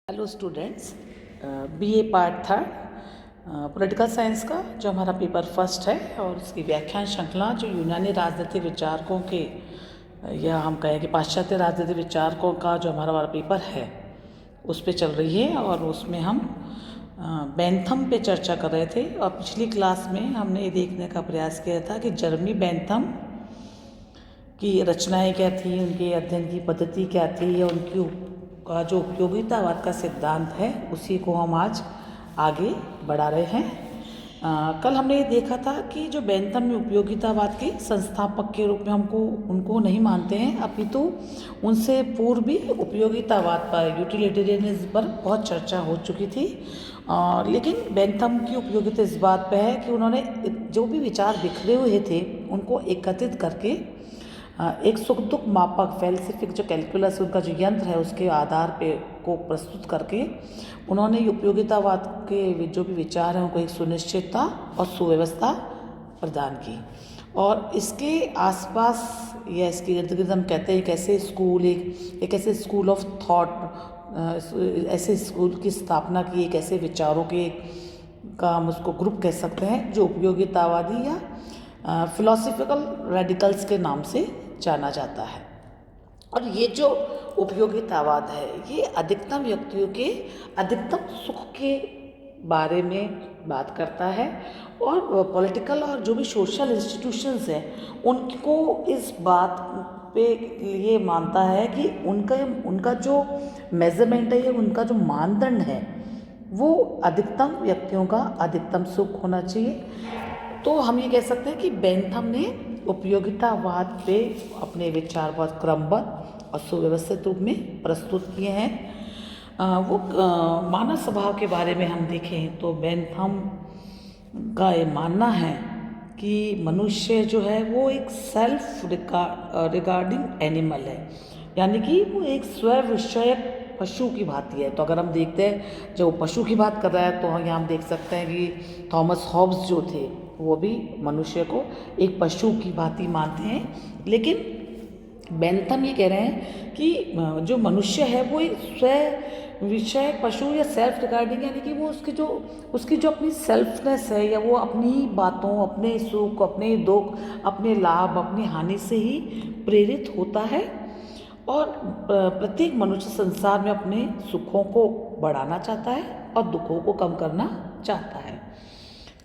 Hello students, BA part third political science का जो हमारा पेपर फर्स्ट है और उसकी व्याख्यान श्रृंखला जो यूनानी राजनीतिक विचारकों के या हम कहें कि पाश्चात्य राजनीतिक विचारकों का जो हमारा पेपर है उस पे चल रही है। और उसमें हम बेंथम पे चर्चा कर रहे थे और पिछली क्लास में हमने ये देखने का प्रयास किया था कि जर्मी बेंथम की रचनाएं क्या थी, उनके अध्ययन की पद्धति क्या थी या उनकी का जो उपयोगितावाद का सिद्धांत है उसी को हम आज आगे बढ़ा रहे हैं। कल हमने ये देखा था कि जो बेंथम में उपयोगितावाद के संस्थापक के रूप में उनको नहीं मानते हैं, अपितु उनसे पूर्व भी उपयोगितावाद पर, यूटिलिटेरियनिज्म पर बहुत चर्चा हो चुकी थी। लेकिन बेंथम की उपयोगिता इस बात पर है कि उन्होंने जो भी विचार बिखरे हुए थे उनको एकत्रित करके एक सुख दुख मापक फैल्सिफिक जो कैलकुलस उनका जो यंत्र है उसके आधार पे को प्रस्तुत करके उन्होंने उपयोगितावाद के जो भी विचार हैं उनको एक सुनिश्चितता और सुव्यवस्था प्रदान की। और इसके आसपास या इसके इर्द गिर्द हम कहते हैं कैसे स्कूल एक ऐसे स्कूल ऑफ थॉट, ऐसे स्कूल की स्थापना की, एक ऐसे विचारों के का हम उसको ग्रुप कह सकते हैं जो उपयोगितावादी या फिलोसफिकल रेडिकल्स के नाम से जाना जाता है। और ये जो उपयोगितावाद है ये अधिकतम व्यक्तियों के अधिकतम सुख के बारे में बात करता है और पॉलिटिकल और जो भी सोशल इंस्टीट्यूशंस हैं उनको इस बात पे ये मानता है कि उनका जो मेजरमेंट है, उनका जो मानदंड है वो अधिकतम व्यक्तियों का अधिकतम सुख होना चाहिए। तो हम ये कह सकते हैं कि बेंथम ने उपयोगितावाद पे अपने विचार बहुत क्रमबद्ध और सुव्यवस्थित रूप में प्रस्तुत किए हैं। वो मानव स्वभाव के बारे में हम देखें तो बेंथम का ये मानना है कि मनुष्य जो है वो एक सेल्फ रिगार्डिंग एनिमल है, यानी कि वो एक स्व विषयक पशु की भांति है। तो अगर हम देखते हैं जब पशु की बात कर रहा है तो यहाँ हम देख सकते हैं कि थॉमस हॉब्स जो थे वो भी मनुष्य को एक पशु की भांति मानते हैं। लेकिन बेंथम ये कह रहे हैं कि जो मनुष्य है वो एक स्व विषय पशु या सेल्फ रिगार्डिंग, यानी कि वो उसकी जो अपनी सेल्फनेस है या वो अपनी बातों, अपने सुख, अपने दुख, अपने लाभ, अपनी हानि से ही प्रेरित होता है। और प्रत्येक मनुष्य संसार में अपने सुखों को बढ़ाना चाहता है और दुखों को कम करना चाहता है,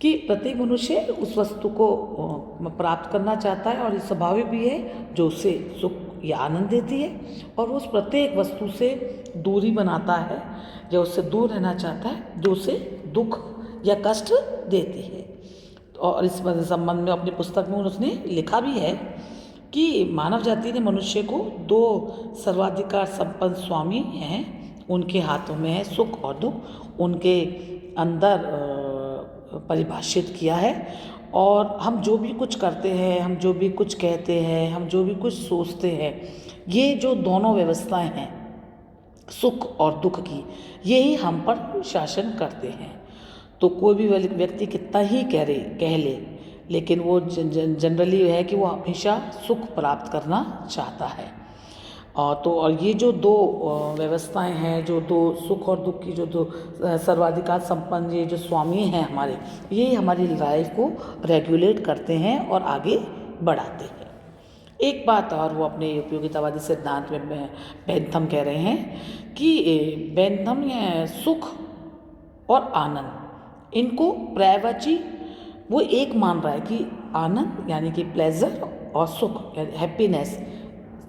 कि प्रत्येक मनुष्य उस वस्तु को प्राप्त करना चाहता है और ये स्वाभाविक भी है जो उसे सुख या आनंद देती है, और उस प्रत्येक वस्तु से दूरी बनाता है जो उससे दूर रहना चाहता है जो उसे दुख या कष्ट देती है। और इस संबंध में अपनी पुस्तक में उसने लिखा भी है कि मानव जाति ने मनुष्य को दो सर्वाधिकार संपन्न स्वामी हैं, उनके हाथों में है सुख और दुख, उनके अंदर परिभाषित किया है। और हम जो भी कुछ करते हैं, हम जो भी कुछ कहते हैं, हम जो भी कुछ सोचते हैं, ये जो दोनों व्यवस्थाएं हैं सुख और दुख की, यही हम पर शासन करते हैं। तो कोई भी व्यक्ति कितना ही कह ले, लेकिन वो जनरली है कि वो हमेशा सुख प्राप्त करना चाहता है। और ये जो दो व्यवस्थाएं हैं, जो दो सुख और दुख की जो दो सर्वाधिकार संपन्न ये जो स्वामी हैं हमारे, ये हमारी लाइफ को रेगुलेट करते हैं और आगे बढ़ाते हैं। एक बात और वो अपने उपयोगितावादी सिद्धांत में बेंथम कह रहे हैं कि बेंथम सुख और आनंद इनको पर्यायवाची वो एक मान रहा है कि आनंद यानी कि प्लेजर और सुख हैप्पीनेस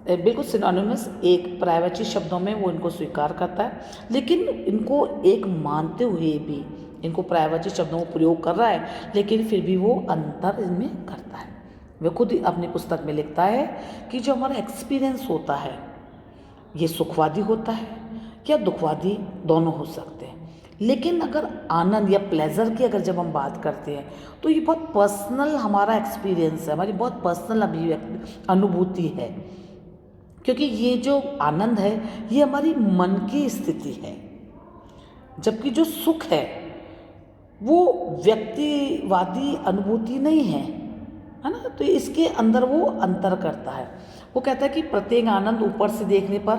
बिल्कुल सिनोनिमस, एक पर्यायवाची शब्दों में वो इनको स्वीकार करता है, लेकिन इनको एक मानते हुए भी इनको पर्यायवाची शब्दों को प्रयोग कर रहा है, लेकिन फिर भी वो अंतर इनमें करता है। वे खुद ही अपनी पुस्तक में लिखता है कि जो हमारा एक्सपीरियंस होता है ये सुखवादी होता है या दुखवादी, दोनों हो सकते हैं। लेकिन अगर आनंद या प्लेजर की अगर जब हम बात करते हैं तो ये बहुत पर्सनल हमारा एक्सपीरियंस है, हमारी बहुत पर्सनल अनुभूति है, क्योंकि ये जो आनंद है ये हमारी मन की स्थिति है, जबकि जो सुख है वो व्यक्तिवादी अनुभूति नहीं है ना। तो इसके अंदर वो अंतर करता है। वो कहता है कि प्रत्येक आनंद ऊपर से देखने पर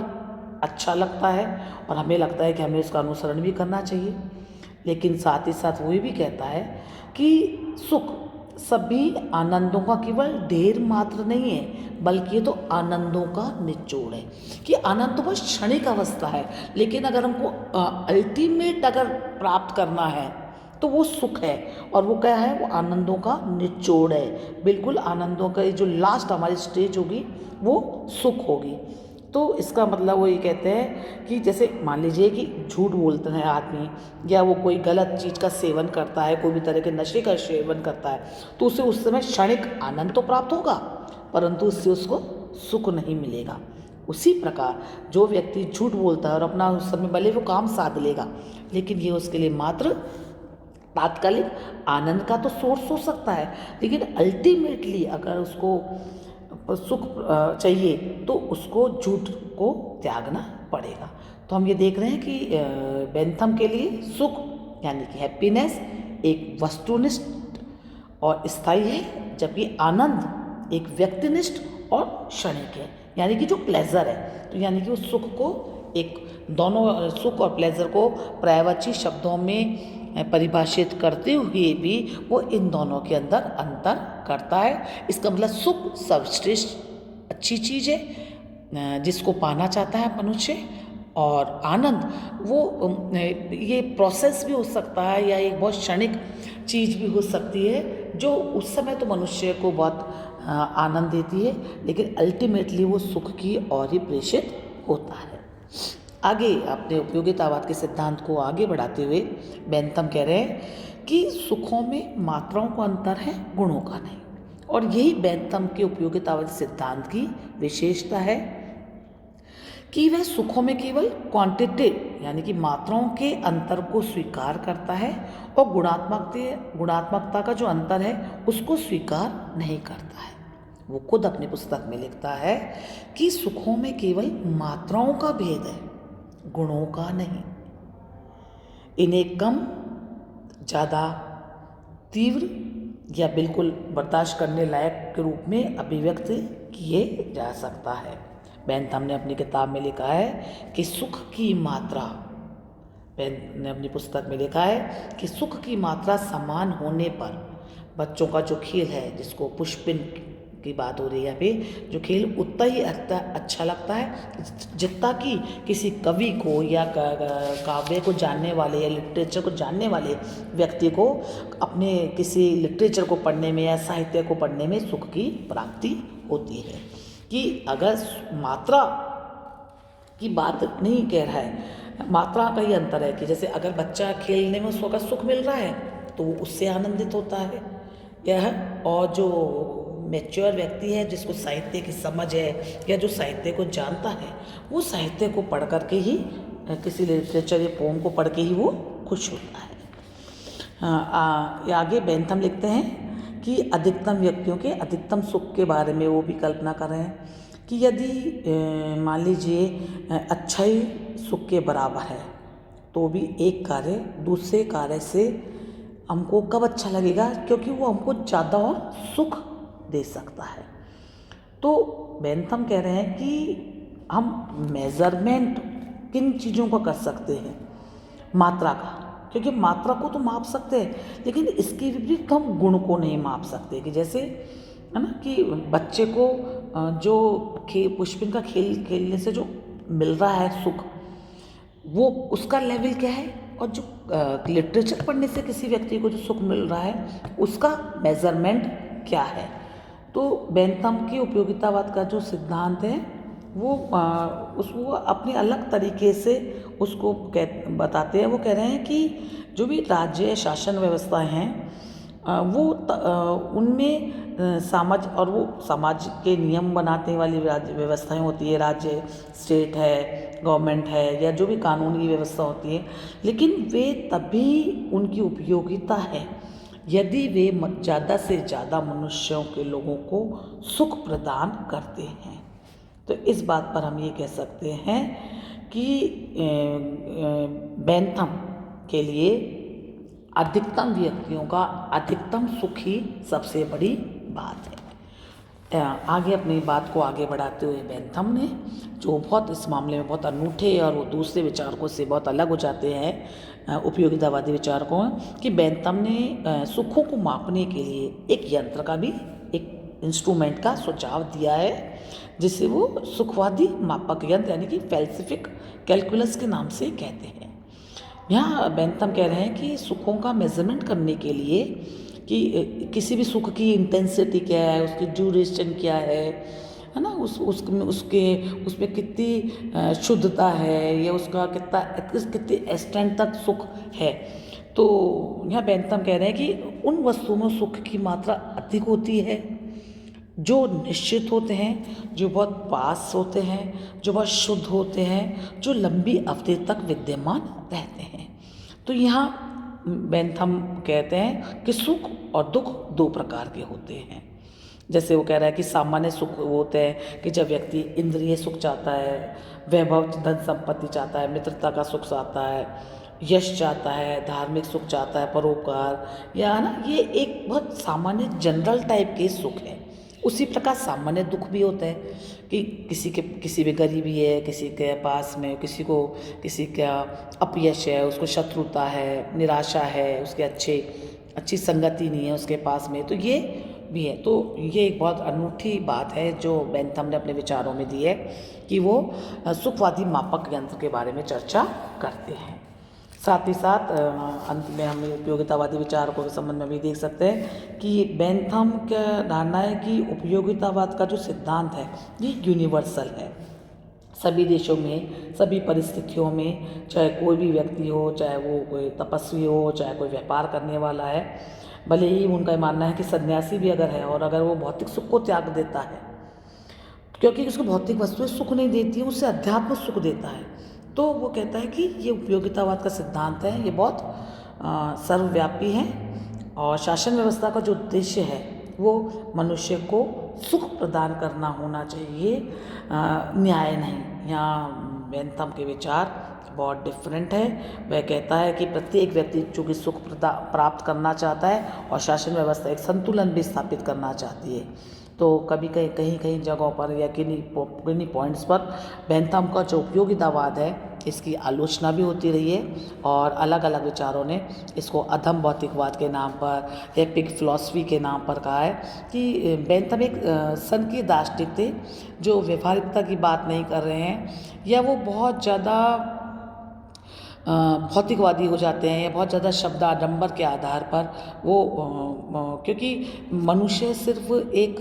अच्छा लगता है और हमें लगता है कि हमें इसका अनुसरण भी करना चाहिए। लेकिन साथ ही साथ वो भी कहता है कि सुख सभी आनंदों का केवल ढेर मात्र नहीं है, बल्कि ये तो आनंदों का निचोड़ है। कि आनंद तो बस क्षणिक अवस्था है, लेकिन अगर हमको अल्टीमेट अगर प्राप्त करना है तो वो सुख है। और वो क्या है, वो आनंदों का निचोड़ है। बिल्कुल आनंदों का जो लास्ट हमारी स्टेज होगी वो सुख होगी। तो इसका मतलब वो ये कहते हैं कि जैसे मान लीजिए कि झूठ बोलते हैं आदमी, या वो कोई गलत चीज़ का सेवन करता है, कोई भी तरह के नशे का सेवन करता है, तो उसे उस समय क्षणिक आनंद तो प्राप्त होगा, परंतु उससे उसको सुख नहीं मिलेगा। उसी प्रकार जो व्यक्ति झूठ बोलता है और अपना उस समय भले वो काम साध लेगा, लेकिन ये उसके लिए मात्र तात्कालिक आनंद का तो सोर्स हो सकता है, लेकिन अल्टीमेटली अगर उसको सुख चाहिए तो उसको झूठ को त्यागना पड़ेगा। तो हम ये देख रहे हैं कि बेंथम के लिए सुख यानी कि हैप्पीनेस एक वस्तुनिष्ठ और स्थायी है, जबकि आनंद एक व्यक्तिनिष्ठ और क्षणिक है, यानी कि जो प्लेजर है। तो यानी कि उस सुख को एक दोनों सुख और प्लेजर को पर्यायवाची शब्दों में परिभाषित करते हुए भी वो इन दोनों के अंदर अंतर करता है। इसका मतलब सुख सर्वश्रेष्ठ अच्छी चीज़ है जिसको पाना चाहता है मनुष्य, और आनंद वो ये प्रोसेस भी हो सकता है या एक बहुत क्षणिक चीज़ भी हो सकती है जो उस समय तो मनुष्य को बहुत आनंद देती है, लेकिन अल्टीमेटली वो सुख की ओर ही प्रेषित होता है। आगे अपने उपयोगितावाद के सिद्धांत को आगे बढ़ाते हुए बेंथम कह रहे हैं कि सुखों में मात्राओं का अंतर है, गुणों का नहीं। और यही बेंथम के उपयोगितावाद सिद्धांत की विशेषता है कि वह सुखों में केवल क्वांटिटेटिव यानी कि मात्राओं के अंतर को स्वीकार करता है, और गुणात्मकता का जो अंतर है उसको स्वीकार नहीं करता है। वो खुद अपनी पुस्तक में लिखता है कि सुखों में केवल मात्राओं का भेद है, गुणों का नहीं। इन्हें कम, ज़्यादा, तीव्र या बिल्कुल बर्दाश्त करने लायक के रूप में अभिव्यक्त किए जा सकता है। बेंथम ने अपनी किताब में लिखा है कि सुख की मात्रा, बेंथम ने अपनी पुस्तक में लिखा है कि सुख की मात्रा समान होने पर बच्चों का जो खेल है, जिसको पुष्पिन की बात हो रही है यहाँ पे, जो खेल उतना ही अच्छा लगता है जितना कि किसी कवि को या काव्य को जानने वाले या लिटरेचर को जानने वाले व्यक्ति को अपने किसी लिटरेचर को पढ़ने में या साहित्य को पढ़ने में सुख की प्राप्ति होती है। कि अगर मात्रा की बात नहीं कह रहा है, मात्रा का ही अंतर है कि जैसे अगर बच्चा खेलने में उसको अगर सुख मिल रहा है तो वो उससे आनंदित होता है यह, और जो मैच्योर व्यक्ति है जिसको साहित्य की समझ है या जो साहित्य को जानता है, वो साहित्य को पढ़ करके ही, किसी लिटरेचर या पोम को पढ़ के ही वो खुश होता है। आगे बेंथम लिखते हैं कि अधिकतम व्यक्तियों के अधिकतम सुख के बारे में वो भी कल्पना कर रहे हैं कि यदि मान लीजिए अच्छा ही सुख के बराबर है, तो भी एक कार्य दूसरे कार्य से हमको कब अच्छा लगेगा, क्योंकि वो हमको ज़्यादा और सुख दे सकता है। तो बेंथम कह रहे हैं कि हम मेज़रमेंट किन चीज़ों का कर सकते हैं, मात्रा का, क्योंकि मात्रा को तो माप सकते हैं, लेकिन इसके विपरीत हम गुण को नहीं माप सकते। कि जैसे है ना कि बच्चे को जो पुष्पिन का खेल खेलने से जो मिल रहा है सुख, वो उसका लेवल क्या है, और जो लिटरेचर पढ़ने से किसी व्यक्ति को जो सुख मिल रहा है उसका मेज़रमेंट क्या है। तो बेंथम के उपयोगितावाद का जो सिद्धांत है वो उसको अपने अलग तरीके से उसको बताते हैं। वो कह रहे हैं कि जो भी राज्य शासन व्यवस्थाएं हैं वो उनमें समाज के नियम बनाने वाली व्यवस्थाएं होती है, राज्य स्टेट है, गवर्नमेंट है, या जो भी कानूनी व्यवस्था होती है, लेकिन वे तभी उनकी उपयोगिता है यदि वे ज़्यादा से ज़्यादा मनुष्यों के लोगों को सुख प्रदान करते हैं। तो इस बात पर हम ये कह सकते हैं कि बेंथम के लिए अधिकतम व्यक्तियों का अधिकतम सुख ही सबसे बड़ी बात है। आगे अपनी बात को आगे बढ़ाते हुए बेंथम ने, जो बहुत इस मामले में बहुत अनूठे और वो दूसरे विचारकों से बहुत अलग हो जाते हैं उपयोगितावादी विचारकों, कि बेंथम ने सुखों को मापने के लिए एक यंत्र का भी, एक इंस्ट्रूमेंट का सुझाव दिया है, जिसे वो सुखवादी मापक यंत्र यानी कि फैल्सिफिक कैलकुलस के नाम से कहते हैं। यहाँ बेंथम कह रहे हैं कि सुखों का मेजरमेंट करने के लिए कि किसी भी सुख की इंटेंसिटी क्या है, उसकी ड्यूरेशन क्या है ना, उसमें कितनी शुद्धता है, या उसका कितने एक्सटेंट तक सुख है। तो यहाँ बेंथम कह रहे हैं कि उन वस्तुओं में सुख की मात्रा अधिक होती है जो निश्चित होते हैं, जो बहुत पास होते हैं, जो बहुत शुद्ध होते हैं, जो लंबी अवधि तक विद्यमान रहते हैं। तो यहाँ बेंथम कहते हैं कि सुख और दुख दो प्रकार के होते हैं। जैसे वो कह रहा है कि सामान्य सुख वो होते हैं कि जब व्यक्ति इंद्रिय सुख चाहता है, वैभव धन संपत्ति चाहता है, मित्रता का सुख चाहता है, यश चाहता है, धार्मिक सुख चाहता है, परोपकार, या ना, ये एक बहुत सामान्य जनरल टाइप के सुख है। उसी प्रकार सामान्य दुख भी होता है कि किसी भी गरीबी है, किसी के पास में किसी का अपयश है, उसको शत्रुता है, निराशा है, उसके अच्छी संगति नहीं है उसके पास में, तो ये भी है। तो ये एक बहुत अनूठी बात है जो बेंथम ने अपने विचारों में दी है कि वो सुखवादी मापक यंत्र के बारे में चर्चा करते हैं। साथ ही साथ अंत में हम उपयोगितावादी विचारकों के संबंध में भी देख सकते हैं कि बेंथम का धारणा है कि उपयोगितावाद का जो सिद्धांत है ये यूनिवर्सल है। सभी देशों में, सभी परिस्थितियों में, चाहे कोई भी व्यक्ति हो, चाहे वो कोई तपस्वी हो, चाहे कोई व्यापार करने वाला है, भले ही उनका मानना है कि सन्यासी भी अगर है और अगर वो भौतिक सुख को त्याग देता है, क्योंकि उसको भौतिक वस्तुएं सुख नहीं देती हैं, उससे अध्यात्म सुख देता है, तो वो कहता है कि ये उपयोगितावाद का सिद्धांत है, ये बहुत सर्वव्यापी है और शासन व्यवस्था का जो उद्देश्य है वो मनुष्य को सुख प्रदान करना होना चाहिए, न्याय नहीं। यहाँ बेंथम के विचार बहुत डिफरेंट है। वह कहता है कि प्रत्येक व्यक्ति जो कि सुख प्राप्त करना चाहता है और शासन व्यवस्था एक संतुलन भी स्थापित करना चाहती है। तो कभी कहीं जगहों पर या किन्हीं पॉइंट्स पर बेंथम का जो उपयोगितावाद है इसकी आलोचना भी होती रही है और अलग अलग विचारों ने इसको अधम भौतिकवाद के नाम पर या पिग फिलॉसफी के नाम पर कहा है कि बेंथम एक संकीय दार्शनिक थे जो व्यवहारिकता की बात नहीं कर रहे हैं, या वो बहुत ज़्यादा भौतिकवादी हो जाते हैं या बहुत ज़्यादा शब्दाडंबर के आधार पर वो क्योंकि मनुष्य सिर्फ एक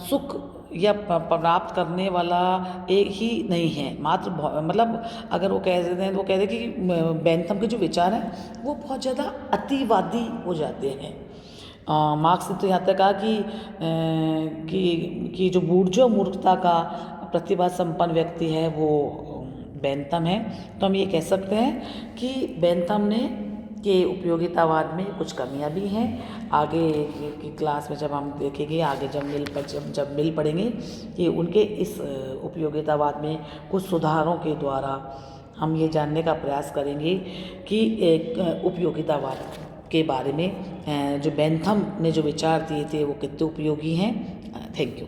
सुख या प्राप्त करने वाला एक ही नहीं है मात्र, मतलब अगर वो कह देते हैं तो वो कहते हैं कि बेंथम के जो विचार हैं वो बहुत ज़्यादा अतिवादी हो जाते हैं। मार्क्स ने तो यहाँ तक कहा कि जो बूर्जो मूर्खता का प्रतिभा संपन्न व्यक्ति है वो बेंथम है। तो हम ये कह सकते हैं कि बेंथम ने के उपयोगितावाद में कुछ कमियां भी हैं। आगे की क्लास में जब हम देखेंगे, आगे जब मिल पड़ेंगे कि उनके इस उपयोगितावाद में कुछ सुधारों के द्वारा हम ये जानने का प्रयास करेंगे कि एक उपयोगितावाद के बारे में जो बेंथम ने जो विचार दिए थे वो कितने उपयोगी हैं। Thank you.